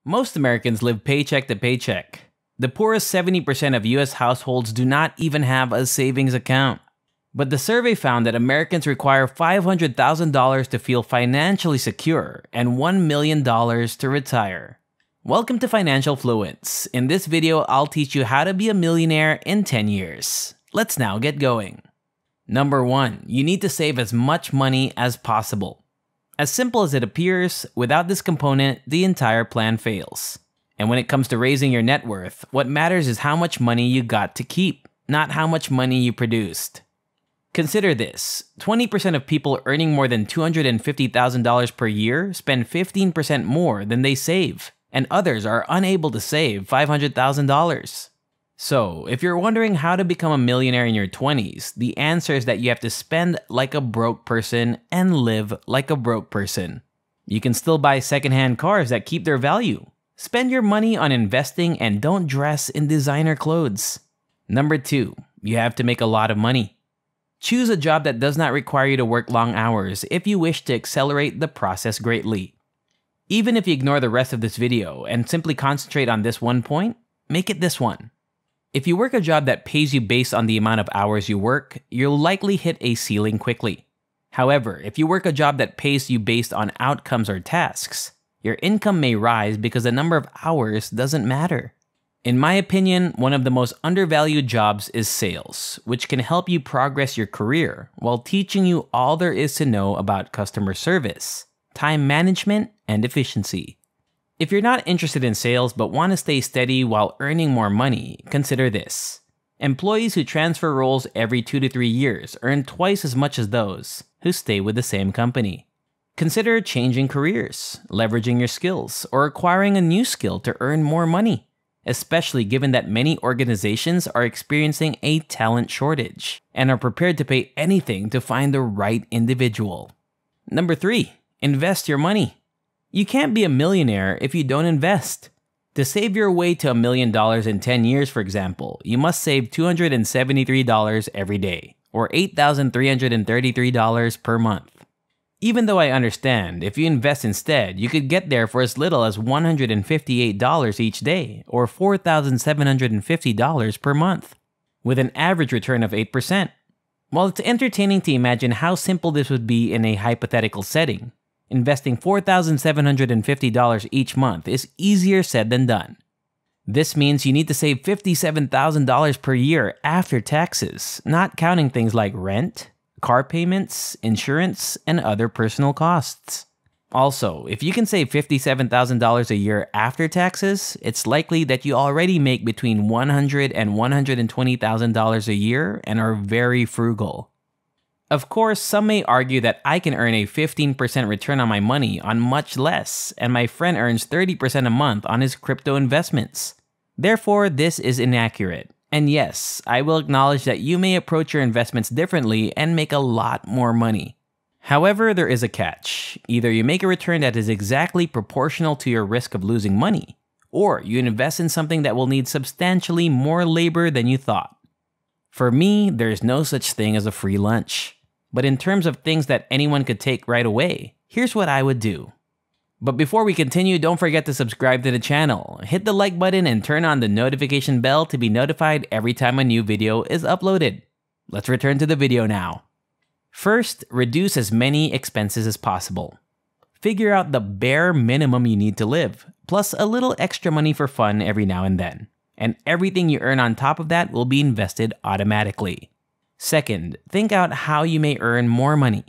Most Americans live paycheck to paycheck. The poorest 70% of US households do not even have a savings account. But the survey found that Americans require $500,000 to feel financially secure and $1 million to retire. Welcome to Financial Fluence. In this video, I'll teach you how to be a millionaire in 10 years. Let's now get going. Number 1, you need to save as much money as possible. As simple as it appears, without this component, the entire plan fails. And when it comes to raising your net worth, what matters is how much money you got to keep, not how much money you produced. Consider this, 20% of people earning more than $250,000 per year spend 15% more than they save, and others are unable to save $500,000. So, if you're wondering how to become a millionaire in your 20s, the answer is that you have to spend like a broke person and live like a broke person. You can still buy secondhand cars that keep their value. Spend your money on investing and don't dress in designer clothes. Number 2, you have to make a lot of money. Choose a job that does not require you to work long hours if you wish to accelerate the process greatly. Even if you ignore the rest of this video and simply concentrate on this one point, make it this one. If you work a job that pays you based on the amount of hours you work, you'll likely hit a ceiling quickly. However, if you work a job that pays you based on outcomes or tasks, your income may rise because the number of hours doesn't matter. In my opinion, one of the most undervalued jobs is sales, which can help you progress your career while teaching you all there is to know about customer service, time management, and efficiency. If you're not interested in sales but want to stay steady while earning more money, consider this. Employees who transfer roles every 2 to 3 years earn twice as much as those who stay with the same company. Consider changing careers, leveraging your skills, or acquiring a new skill to earn more money, especially given that many organizations are experiencing a talent shortage and are prepared to pay anything to find the right individual. Number 3, invest your money. You can't be a millionaire if you don't invest. To save your way to $1 million in 10 years, for example, you must save $273 every day, or $8,333 per month. Even though I understand, if you invest instead, you could get there for as little as $158 each day, or $4,750 per month, with an average return of 8%. While it's entertaining to imagine how simple this would be in a hypothetical setting, investing $4,750 each month is easier said than done. This means you need to save $57,000 per year after taxes, not counting things like rent, car payments, insurance, and other personal costs. Also, if you can save $57,000 a year after taxes, it's likely that you already make between $100,000 and $120,000 a year and are very frugal. Of course, some may argue that I can earn a 15% return on my money on much less, and my friend earns 30% a month on his crypto investments. Therefore, this is inaccurate. And yes, I will acknowledge that you may approach your investments differently and make a lot more money. However, there is a catch. Either you make a return that is exactly proportional to your risk of losing money, or you invest in something that will need substantially more labor than you thought. For me, there's no such thing as a free lunch. But in terms of things that anyone could take right away, here's what I would do. But before we continue, don't forget to subscribe to the channel, hit the like button, and turn on the notification bell to be notified every time a new video is uploaded. Let's return to the video now. First, reduce as many expenses as possible. Figure out the bare minimum you need to live, plus a little extra money for fun every now and then. And everything you earn on top of that will be invested automatically. Second, think out how you may earn more money.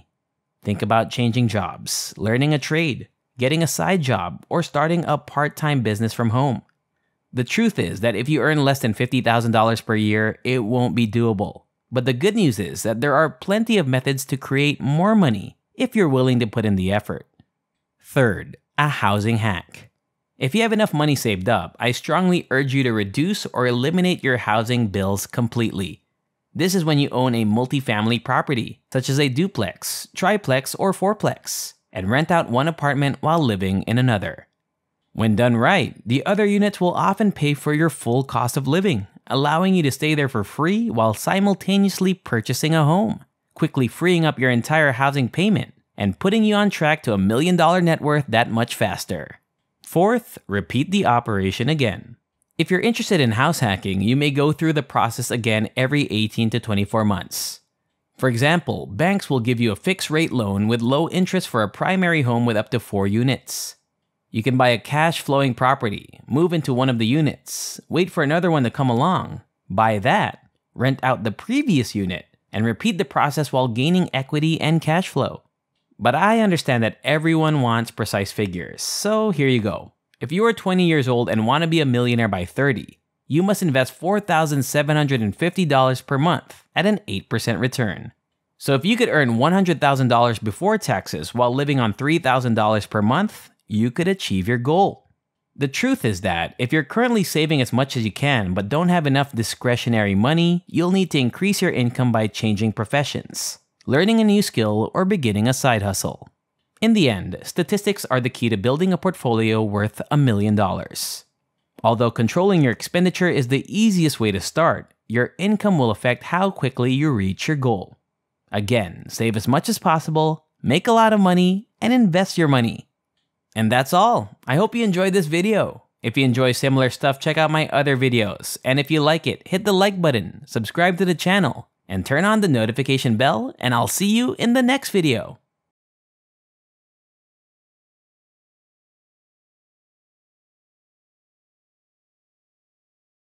Think about changing jobs, learning a trade, getting a side job, or starting a part-time business from home. The truth is that if you earn less than $50,000 per year, it won't be doable. But the good news is that there are plenty of methods to create more money if you're willing to put in the effort. Third, a housing hack. If you have enough money saved up, I strongly urge you to reduce or eliminate your housing bills completely. This is when you own a multifamily property, such as a duplex, triplex, or fourplex, and rent out one apartment while living in another. When done right, the other units will often pay for your full cost of living, allowing you to stay there for free while simultaneously purchasing a home, quickly freeing up your entire housing payment, and putting you on track to $1 million net worth that much faster. Fourth, repeat the operation again. If you're interested in house hacking, you may go through the process again every 18 to 24 months. For example, banks will give you a fixed rate loan with low interest for a primary home with up to 4 units. You can buy a cash flowing property, move into one of the units, wait for another one to come along, buy that, rent out the previous unit, and repeat the process while gaining equity and cash flow. But I understand that everyone wants precise figures, so here you go. If you are 20 years old and want to be a millionaire by 30, you must invest $4,750 per month at an 8% return. So if you could earn $100,000 before taxes while living on $3,000 per month, you could achieve your goal. The truth is that if you're currently saving as much as you can but don't have enough discretionary money, you'll need to increase your income by changing professions, learning a new skill, or beginning a side hustle. In the end, statistics are the key to building a portfolio worth $1 million. Although controlling your expenditure is the easiest way to start, your income will affect how quickly you reach your goal. Again, save as much as possible, make a lot of money, and invest your money. And that's all. I hope you enjoyed this video. If you enjoy similar stuff, check out my other videos. And if you like it, hit the like button, subscribe to the channel, and turn on the notification bell, and I'll see you in the next video.